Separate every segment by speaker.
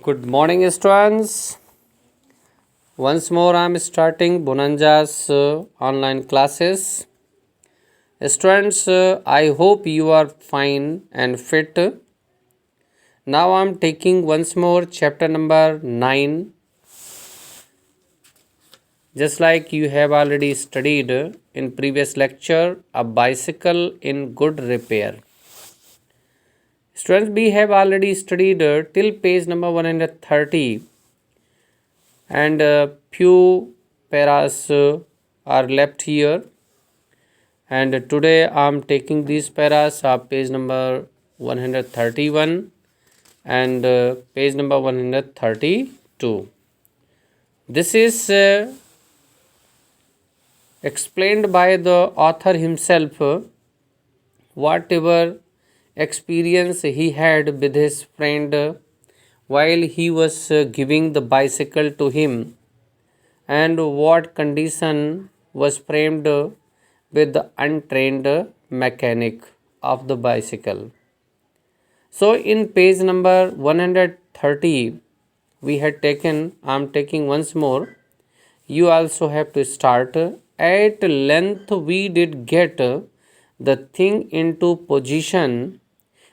Speaker 1: Good morning, students. Once more, I am starting Bonanja's online classes. Students, I hope you are fine and fit. Now, I am taking once more chapter number 9. Just like you have already studied in previous lecture, a bicycle in good repair. Students, we have already studied till page number 130. And few paras are left here, and today I am taking these paras of page number 131 and page number 132. This is explained by the author himself, whatever experience he had with his friend while he was giving the bicycle to him, and what condition was framed with the untrained mechanic of the bicycle. So in page number 130 we had taken, I am taking once more, you also have to start. At length we did get the thing into position,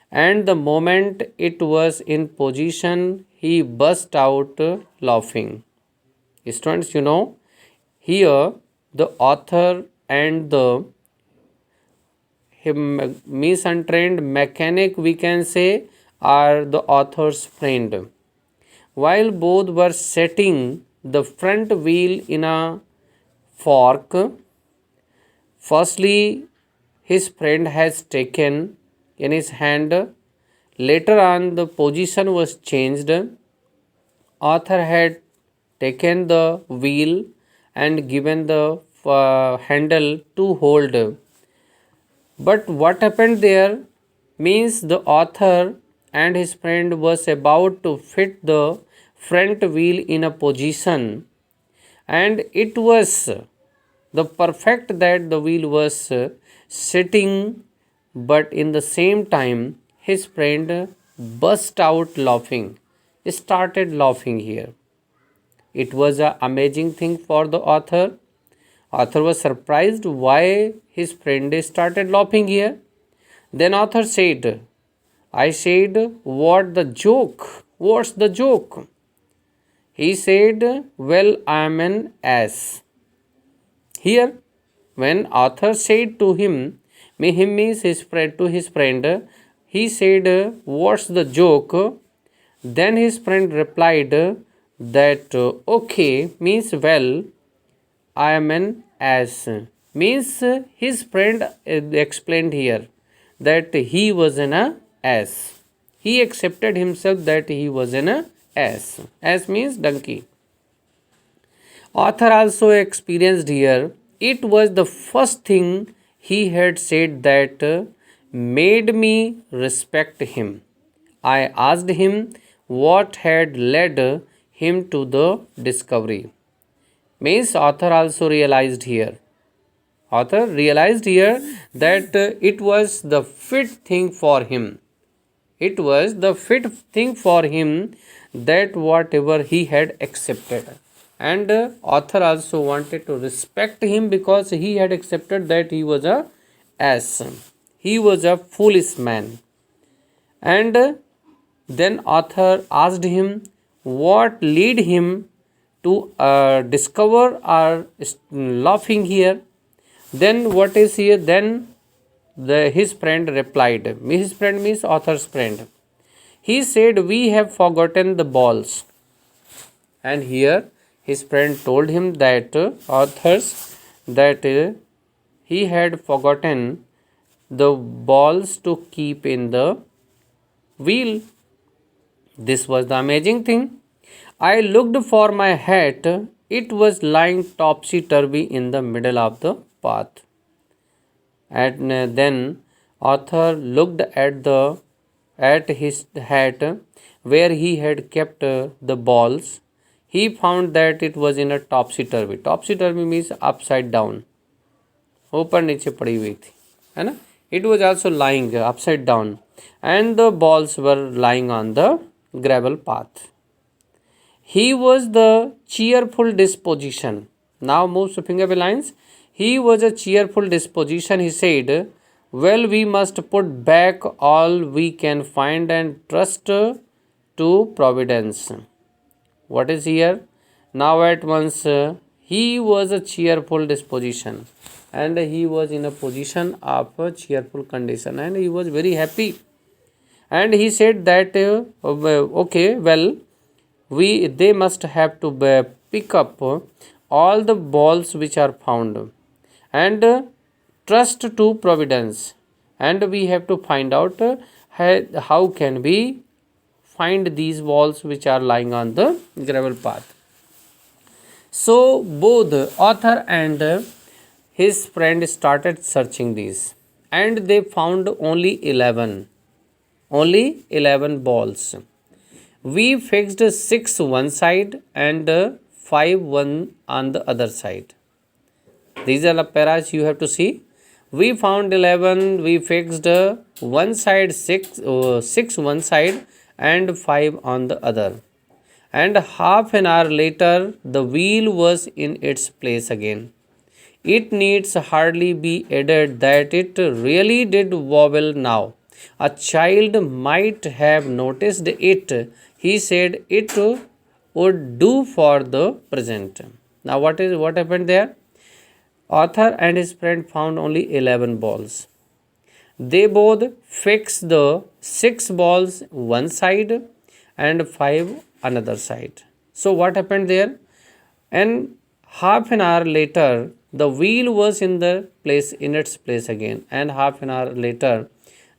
Speaker 1: and the moment it was in position he burst out laughing. Students, here the author and the misuntrained mechanic, we can say, are the author's friend. While both were setting the front wheel in a fork, firstly his friend has taken in his hand. Later on the position was changed. Author had taken the wheel and given the handle to hold. But what happened there means the author and his friend was about to fit the front wheel in a position, and it was the perfect that the wheel was sitting, but in the same time his friend burst out laughing, started laughing here. It was an amazing thing for the author. Author was surprised why his friend started laughing here. Then author said, I said, what the joke? What's the joke? He said, well, I am an ass. Here, when author said to him means his friend, to his friend, he said, what's the joke? Then his friend replied that okay means well, I am an ass. Means his friend explained here that he was an ass. He accepted himself that he was an ass. Ass means donkey. Author also experienced here, it was the first thing he had said that made me respect him. I asked him what had led him to the discovery. Means author also realized here. Author realized here that it was the fit thing for him. It was the fit thing for him that whatever he had accepted. And author also wanted to respect him because he had accepted that he was a ass. He was a foolish man. And then author asked him what led him to discover or laughing here. Then what is here? Then his friend replied. His friend means author's friend. He said, we have forgotten the balls. And here his friend told him that he had forgotten the balls to keep in the wheel. This was the amazing thing. I looked for my hat. It was lying topsy-turvy in the middle of the path. And then author looked at his hat where he had kept the balls. He found that it was in a topsy-turvy. Topsy-turvy means upside down. ऊपर नीचे पड़ी हुई थी, है ना? It was also lying upside down, and the balls were lying on the gravel path. He was the cheerful disposition. Now moves to finger lines. He was a cheerful disposition. He said, well, we must put back all we can find and trust to providence. What is here? Now at once, he was a cheerful disposition, and he was in a position of a cheerful condition, and he was very happy. And he said that okay, well, they must have to pick up all the balls which are found and trust to providence, and we have to find out how can we find these balls which are lying on the gravel path. So both author and his friend started searching these, and they found only 11 balls. We fixed 6 one side and 5 one on the other side. These are the paras you have to see. We found 11, we fixed one side 6 one side and 5 on the other. And half an hour later, the wheel was in its place again. It needs hardly be added that it really did wobble now. A child might have noticed it. He said it would do for the present. Now what happened there? Author and his friend found only 11 balls. They both fixed the 6 balls one side and 5 another side. So what happened there? And half an hour later, the wheel was in its place again, and half an hour later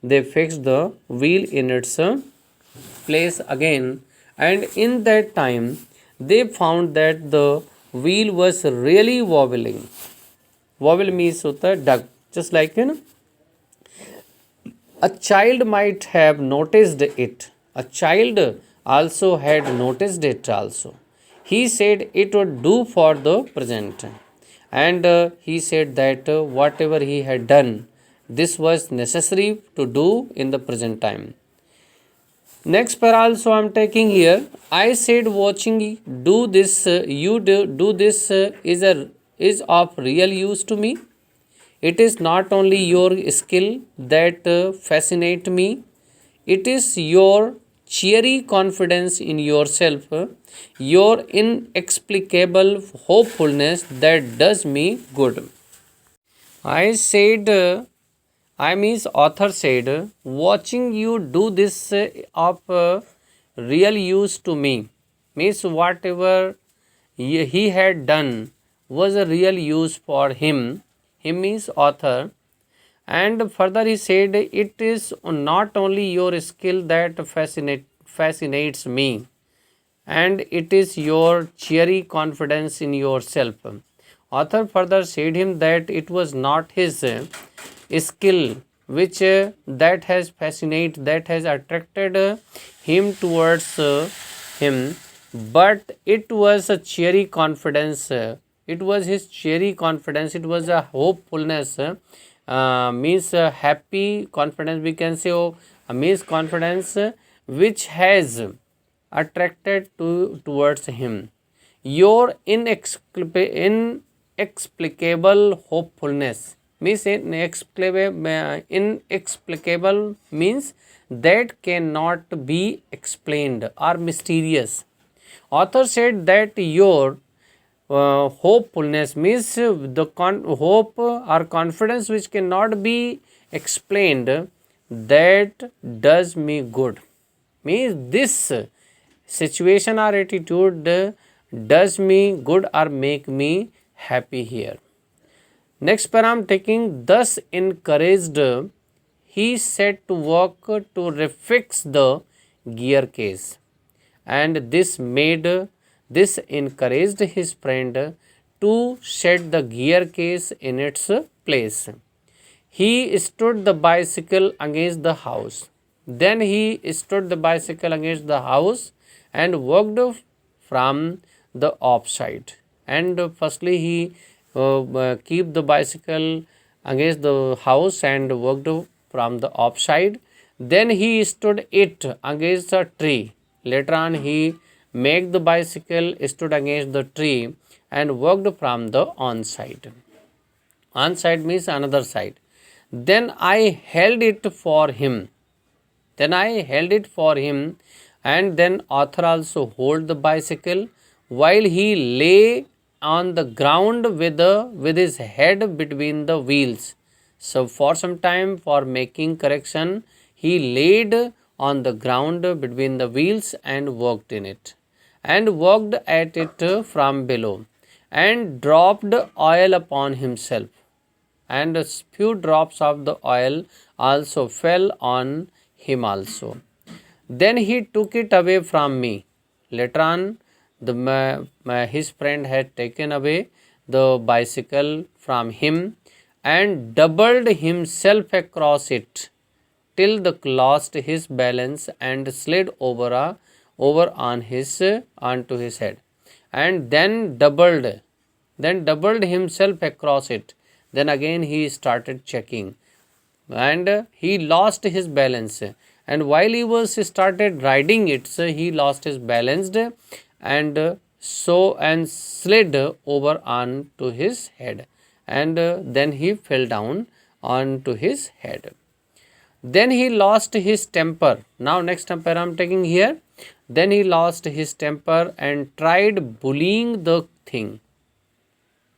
Speaker 1: they fixed the wheel in its place again, and in that time they found that the wheel was really wobbling. Wobble means hota dug, just like a child might have noticed it. A child also had noticed it also. He said it would do for the present. And he said that whatever he had done, this was necessary to do in the present time. Next para also I am taking here. I said watching do this, do this is of real use to me. It is not only your skill that fascinate me, it is your cheery confidence in yourself, your inexplicable hopefulness that does me good. I said, author said, watching you do this of real use to me. Means whatever he had done was a real use for him. Him means author. And further he said, it is not only your skill that fascinates me, and it is your cheery confidence in yourself. Author further said him that it was not his skill which that has attracted him towards him, but it was a cheery confidence. It was his cheery confidence. It was a hopefulness. Means happy confidence, we can say, means confidence which has attracted towards him. Your inexplicable hopefulness means inexplicable means that cannot be explained or mysterious. Author said that your hopefulness means hope or confidence which cannot be explained, that does me good. Means this situation or attitude does me good or make me happy here. Next para I am taking, thus encouraged, he set to work to refix the gear case, and this encouraged his friend to set the gear case in its place. He stood the bicycle against the house. Then he stood the bicycle against the house and walked from the offside. And firstly he keep the bicycle against the house and walked from the offside. Then he stood it against a tree. Later on he make the bicycle stood against the tree and walked from the on side. On side means another side. Then I held it for him. Then I held it for him, and then author also hold the bicycle while he lay on the ground with his head between the wheels. So for some time, for making correction, he laid on the ground between the wheels and walked in it, and walked at it from below, and dropped oil upon himself, and a few drops of the oil also fell on him also. Then he took it away from me. Later on, his friend had taken away the bicycle from him and doubled himself across it till the lost his balance and slid over onto his head, and then doubled himself across it. Then again he started checking, and he lost his balance, and while he was started riding it, so he lost his balance, and slid over onto his head, and then he fell down onto his head. Then he lost his temper. Now next temper I am taking here. Then he lost his temper and tried bullying the thing.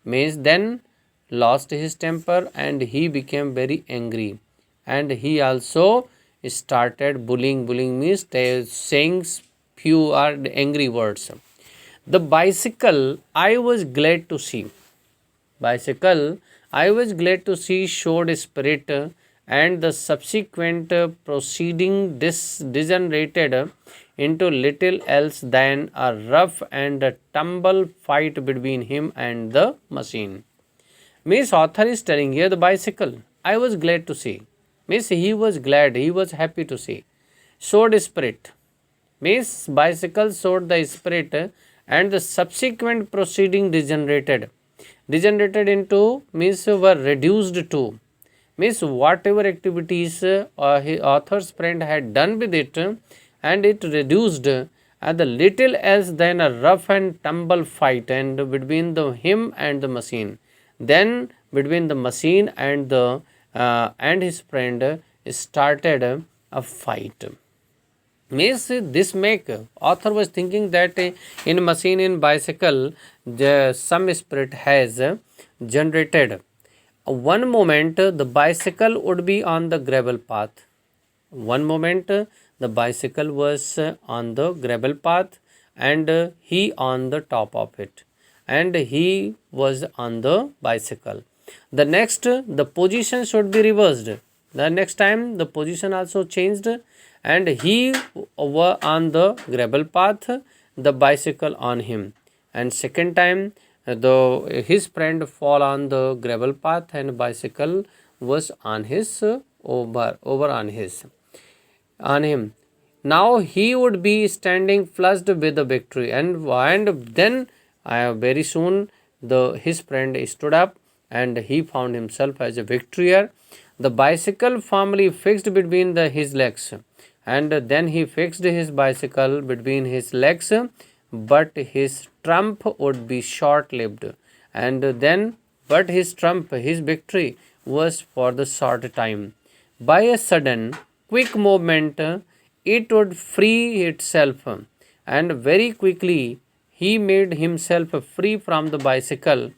Speaker 1: Means then lost his temper and he became very angry, and he also started bullying. Bullying means saying few are angry words. The bicycle I was glad to see. Bicycle I was glad to see showed spirit, and the subsequent proceeding degenerated into little else than a rough and a tumble fight between him and the machine. Means author is telling here the bicycle I was glad to see. Means he was glad, he was happy to see. Showed spirit. Means bicycle showed the spirit, and the subsequent proceeding degenerated. Degenerated into means were reduced to. Means whatever activities his author's friend had done with it, and it reduced at the little else than a rough and tumble fight and between him and the machine. Then between the machine and his friend started a fight. Means this make author was thinking that in machine, in bicycle, some spirit has generated. One moment the bicycle would be on the gravel path. One moment the bicycle was on the gravel path, and he on the top of it, and he was on the bicycle. The next the position should be reversed. The next time the position also changed, and he were on the gravel path, the bicycle on him, and second time his friend fall on the gravel path and bicycle was on his over on him. Now he would be standing flushed with the victory, and then very soon his friend stood up and he found himself as a victorier. The bicycle firmly fixed between his legs, and then he fixed his bicycle between his legs, but his trump would be short lived, and then but his victory was for the short time. By a sudden quick movement it would free itself, and very quickly he made himself free from the bicycle,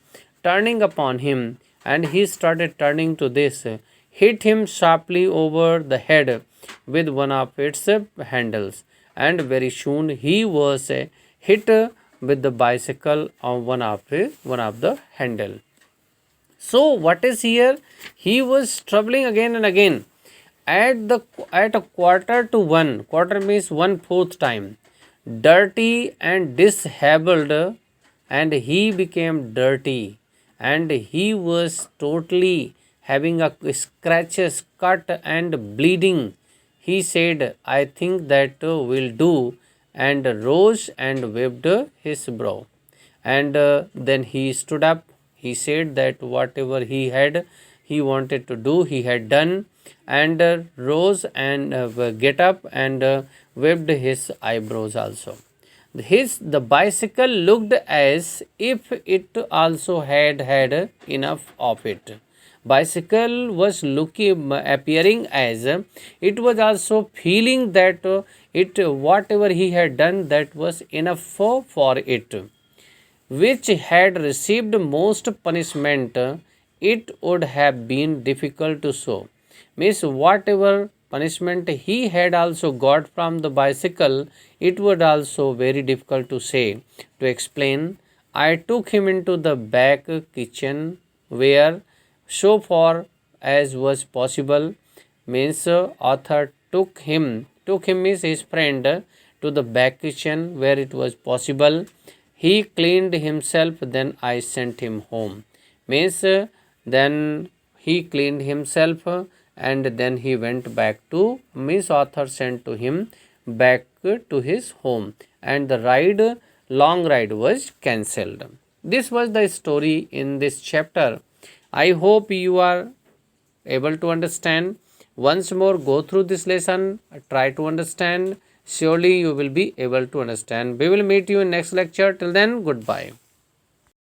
Speaker 1: turning upon him, and he started turning to this, hit him sharply over the head with one of its handles, and very soon he was hit with the bicycle on one of the handle. So what is here? He was troubling again and again. At a quarter to one, quarter means 1/4 time, dirty and disheveled, and he became dirty, and he was totally having a scratches, cut and bleeding. He said, I think that will do, and rose and wiped his brow. And then he stood up. He said that whatever he wanted to do, he had done, and rose and get up and wiped his eyebrows also. The bicycle looked as if it also had enough of it. Bicycle was appearing as it was also feeling that it whatever he had done that was enough for it, which had received most punishment, it would have been difficult to show. Means whatever punishment he had also got from the bicycle, it would also very difficult to say, to explain. I took him into the back kitchen where so far as was possible, means author took him means his friend to the back kitchen where it was possible. He cleaned himself, then I sent him home. Means then he cleaned himself and then he went back to, means author sent to him back to his home, and the long ride was cancelled. This was the story in this chapter. I hope you are able to understand. Once more go through this lesson, try to understand. Surely you will be able to understand. We will meet you in next lecture. Till then, goodbye.